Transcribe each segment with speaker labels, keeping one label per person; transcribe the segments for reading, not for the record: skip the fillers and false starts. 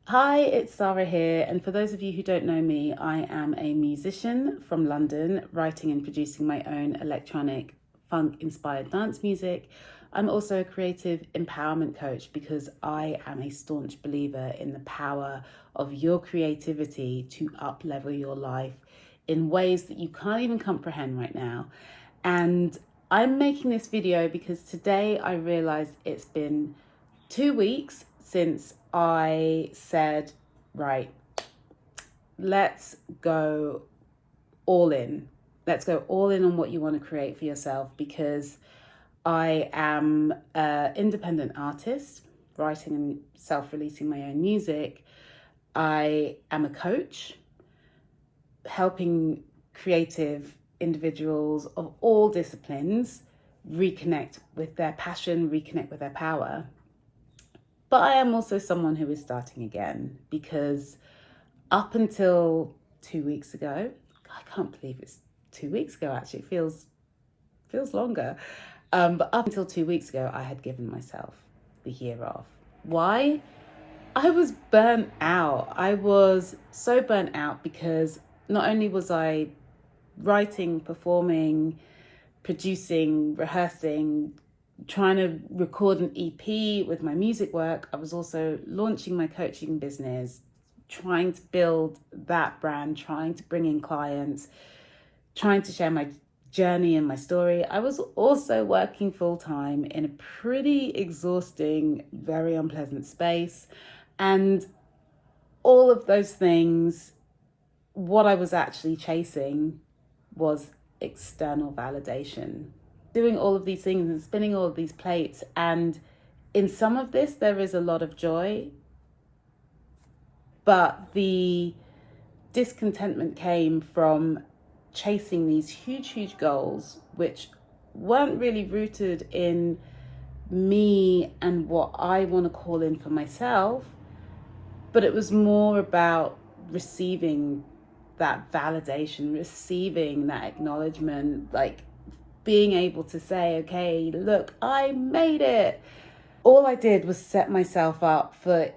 Speaker 1: Hi, it's Sarah here, and for those of you who don't know me, I am a musician from London, writing and producing my own electronic funk-inspired dance music. I'm also a creative empowerment coach because I am a staunch believer in the power of your creativity to up-level your life in ways that you can't even comprehend right now. And I'm making this video because today I realized it's been 2 weeks since I said, right, let's go all in. Let's go all in on what you want to create for yourself, because I am an independent artist, writing and self-releasing my own music. I am a coach, helping creative individuals of all disciplines reconnect with their passion, reconnect with their power. But I am also someone who is starting again, because up until 2 weeks ago, I can't believe it's 2 weeks ago, actually, it feels longer. But up until 2 weeks ago, I had given myself the year off. Why? I was burnt out. I was so burnt out because not only was I writing, performing, producing, rehearsing, trying to record an EP with my music work, I was also launching my coaching business, trying to build that brand, trying to bring in clients, trying to share my journey and my story. I was also working full-time in a pretty exhausting, very unpleasant space. And all of those things, what I was actually chasing was external validation. Doing all of these things and spinning all of these plates. And in some of this, there is a lot of joy. But the discontentment came from chasing these huge, huge goals, which weren't really rooted in me and what I want to call in for myself. But it was more about receiving that validation, receiving that acknowledgement, like being able to say, okay, look, I made it. All I did was set myself up for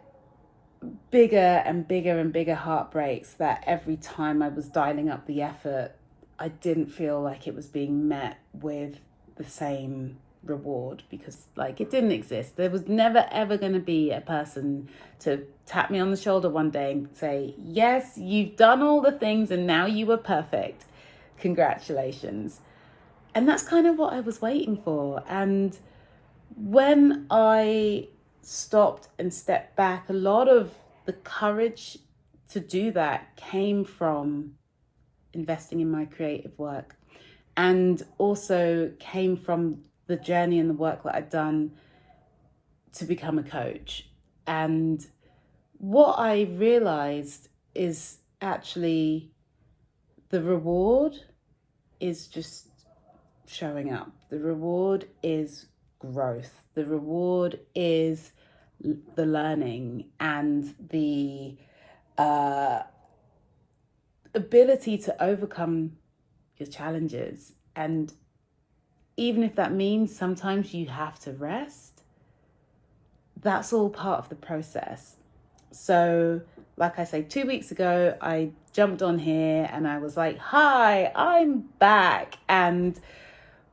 Speaker 1: bigger and bigger and bigger heartbreaks, that every time I was dialing up the effort, I didn't feel like it was being met with the same reward, because it didn't exist. There was never ever going to be a person to tap me on the shoulder one day and say, yes, you've done all the things and now you are perfect, congratulations. And that's kind of what I was waiting for. And when I stopped and stepped back, a lot of the courage to do that came from investing in my creative work, and also came from the journey and the work that I'd done to become a coach. And what I realized is actually the reward is just showing up. The reward is growth. The reward is the learning and the ability to overcome your challenges. And even if that means sometimes you have to rest, that's all part of the process. So, like I say, 2 weeks ago, I jumped on here and I was like, hi, I'm back. And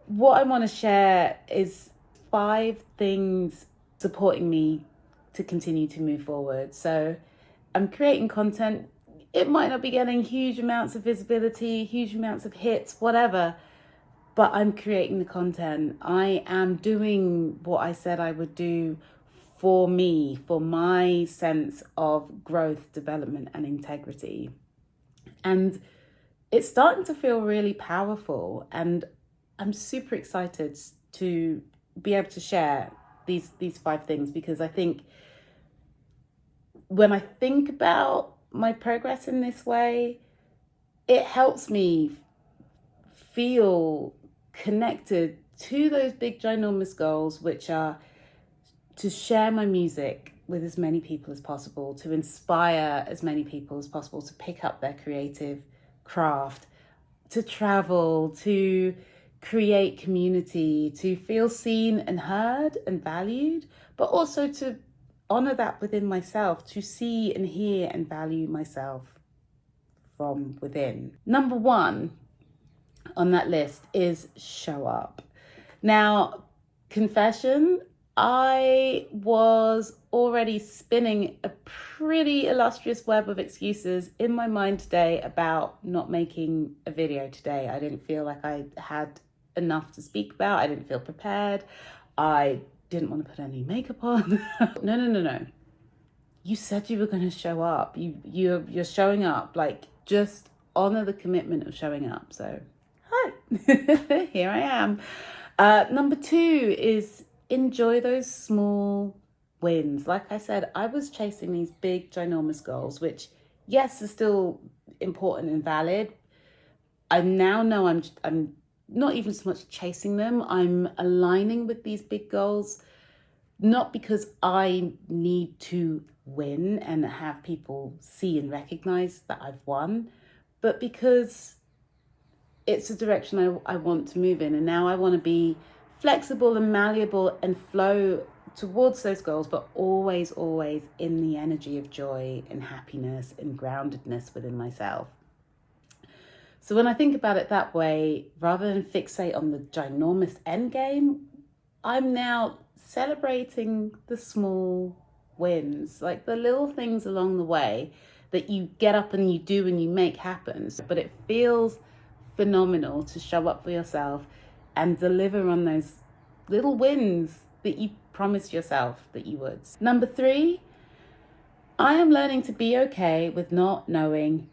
Speaker 1: what I want to share is 5 things supporting me to continue to move forward. So I'm creating content. It might not be getting huge amounts of visibility, huge amounts of hits, whatever, but I'm creating the content. I am doing what I said I would do for me, for my sense of growth, development, and integrity. And it's starting to feel really powerful. And I'm super excited to be able to share these 5 things, because I think when I think about my progress in this way, it helps me feel connected to those big, ginormous goals, which are to share my music with as many people as possible, to inspire as many people as possible to pick up their creative craft, to travel, to create community, to feel seen and heard and valued, but also to honor that within myself, to see and hear and value myself from within. Number one on that list is show up. Now, confession, I was already spinning a pretty illustrious web of excuses in my mind today about not making a video today. I didn't feel like I had enough to speak about. I didn't feel prepared. I didn't want to put any makeup on. No. You said you were going to show up. You're showing up. Like, just honor the commitment of showing up. So, hi, here I am. Number two is enjoy those small wins. Like I said, I was chasing these big, ginormous goals, which, yes, are still important and valid. I now know I'm not even so much chasing them. I'm aligning with these big goals, not because I need to win and have people see and recognize that I've won, but because it's a direction I want to move in. And now I want to be flexible and malleable and flow towards those goals, but always in the energy of joy and happiness and groundedness within myself. So when I think about it that way, rather than fixate on the ginormous end game, I'm now celebrating the small wins, like the little things along the way that you get up and you do and you make happen. But it feels phenomenal to show up for yourself and deliver on those little wins that you promised yourself that you would. Number three, I am learning to be okay with not knowing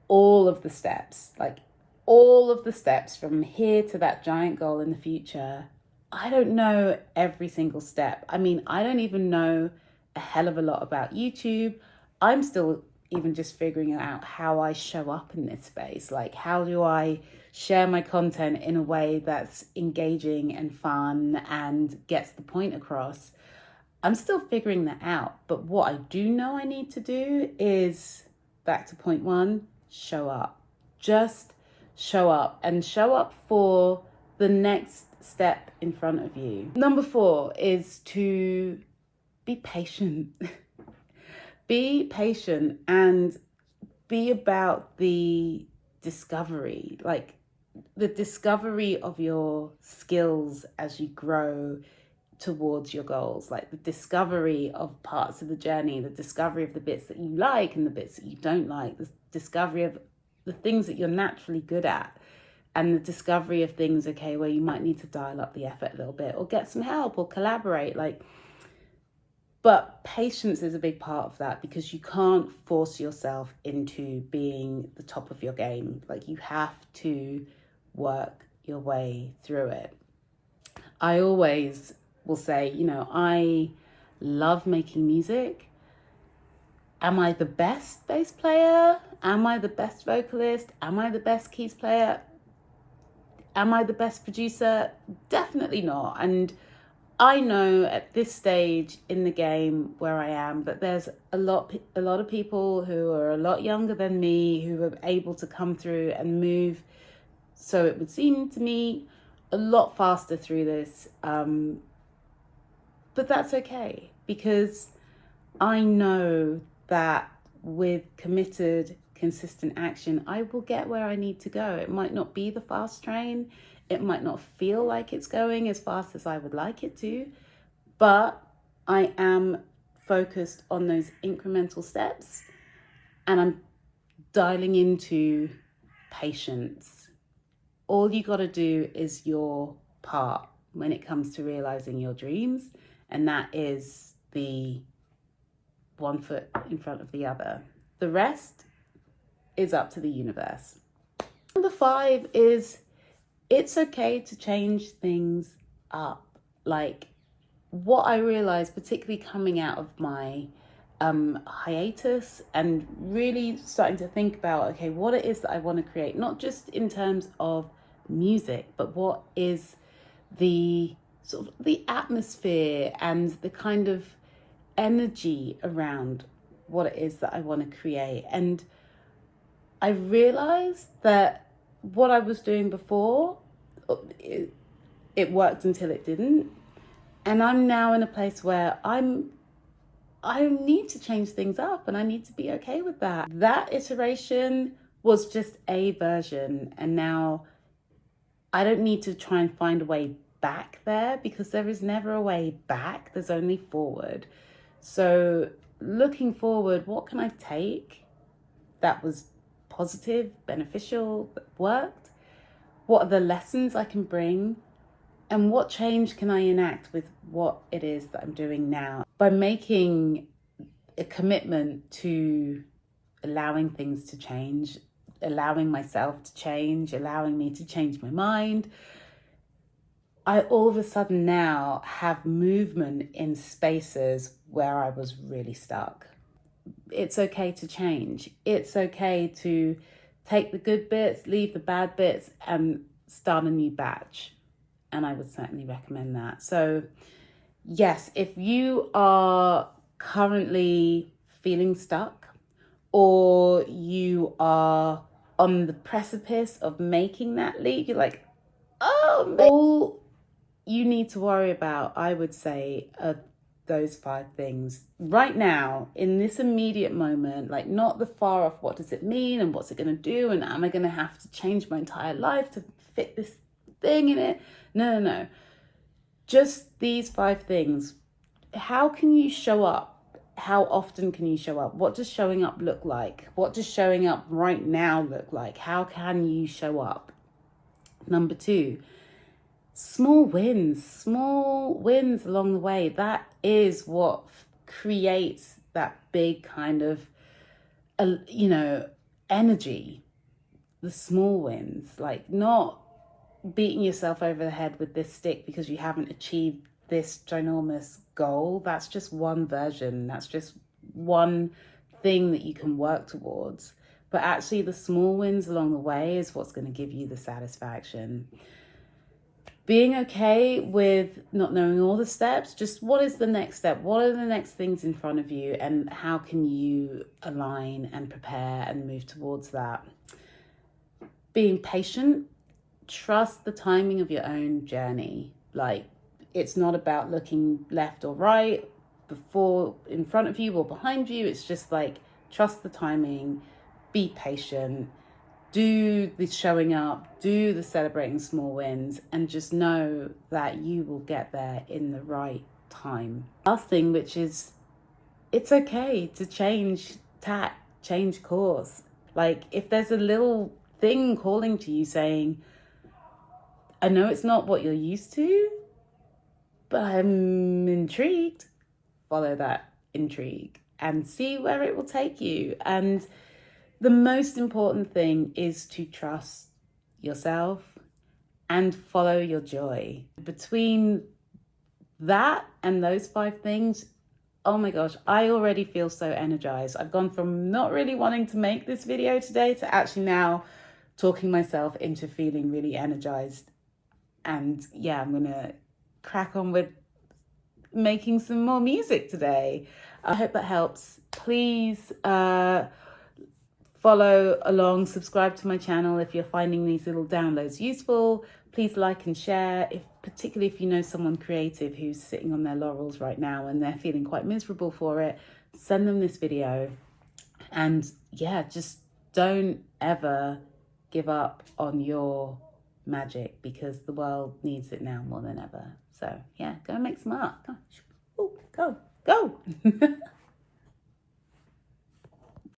Speaker 1: all of the steps, like all of the steps from here to that giant goal in the future. I don't know every single step. I mean, I don't even know a hell of a lot about YouTube. I'm still even just figuring out how I show up in this space. Like, how do I share my content in a way that's engaging and fun and gets the point across? I'm still figuring that out. But what I do know I need to do is, back to point one, show up. Just show up, and show up for the next step in front of you. Number four is to be patient. Be patient and be about the discovery, like the discovery of your skills as you grow towards your goals, like the discovery of parts of the journey, the discovery of the bits that you like and the bits that you don't like, the discovery of the things that you're naturally good at, and the discovery of things, okay, where you might need to dial up the effort a little bit or get some help or collaborate. But patience is a big part of that, because you can't force yourself into being the top of your game. Like, you have to work your way through it. I always will say, I love making music. Am I the best bass player? Am I the best vocalist? Am I the best keys player? Am I the best producer? Definitely not. And I know at this stage in the game where I am that there's a lot of people who are a lot younger than me who are able to come through and move, so it would seem to me, a lot faster through this. But that's okay, because I know that with committed, consistent action, I will get where I need to go. It might not be the fast train. It might not feel like it's going as fast as I would like it to, but I am focused on those incremental steps, and I'm dialing into patience. All you got to do is your part when it comes to realizing your dreams, and that is the one foot in front of the other. The rest is up to the universe. Number five is, it's okay to change things up. Like, what I realized, particularly coming out of my hiatus and really starting to think about, okay, what it is that I want to create, not just in terms of music, but what is the sort of the atmosphere and the kind of energy around what it is that I want to create. And I realized that what I was doing before, it worked until it didn't. And I'm now in a place where I'm I need to change things up and I need to be okay with that. That iteration was just a version, and now I don't need to try and find a way back there, because there is never a way back, there's only forward. So looking forward, what can I take that was positive, beneficial, that worked? What are the lessons I can bring? And what change can I enact with what it is that I'm doing now? By making a commitment to allowing things to change, allowing myself to change, allowing me to change my mind, I all of a sudden now have movement in spaces where I was really stuck. It's okay to change. It's okay to take the good bits, leave the bad bits, and start a new batch. And I would certainly recommend that. So, yes, if you are currently feeling stuck, or you are on the precipice of making that leap, you're like, oh, all you need to worry about, I would say, are those 5 things right now in this immediate moment. Like, not the far off, what does it mean and what's it going to do, and am I going to have to change my entire life to fit this thing in it? No. Just these 5 things. How can you show up? How often can you show up? What does showing up look like? What does showing up right now look like? How can you show up? Number 2, small wins along the way. That is what creates that big kind of, energy. The small wins, like not beating yourself over the head with this stick because you haven't achieved this ginormous goal. That's just one version. That's just one thing that you can work towards. But actually, the small wins along the way is what's going to give you the satisfaction. Being okay with not knowing all the steps, just what is the next step? What are the next things in front of you? And how can you align and prepare and move towards that? Being patient, trust the timing of your own journey. Like, it's not about looking left or right, before, in front of you or behind you. It's just like, trust the timing, be patient, do the showing up, do the celebrating small wins, and just know that you will get there in the right time. Last thing, which is, it's okay to change tack, change course. Like, if there's a little thing calling to you saying, I know it's not what you're used to, but I'm intrigued, follow that intrigue and see where it will take you. And the most important thing is to trust yourself and follow your joy. Between that and those 5 things, oh my gosh, I already feel so energized. I've gone from not really wanting to make this video today to actually now talking myself into feeling really energized. And yeah, I'm gonna crack on with making some more music today. I hope that helps. Please follow along, subscribe to my channel if you're finding these little downloads useful. Please like and share, particularly if you know someone creative who's sitting on their laurels right now and they're feeling quite miserable for it. Send them this video. And yeah, just don't ever give up on your magic, because the world needs it now more than ever. So yeah, go make some art. Go.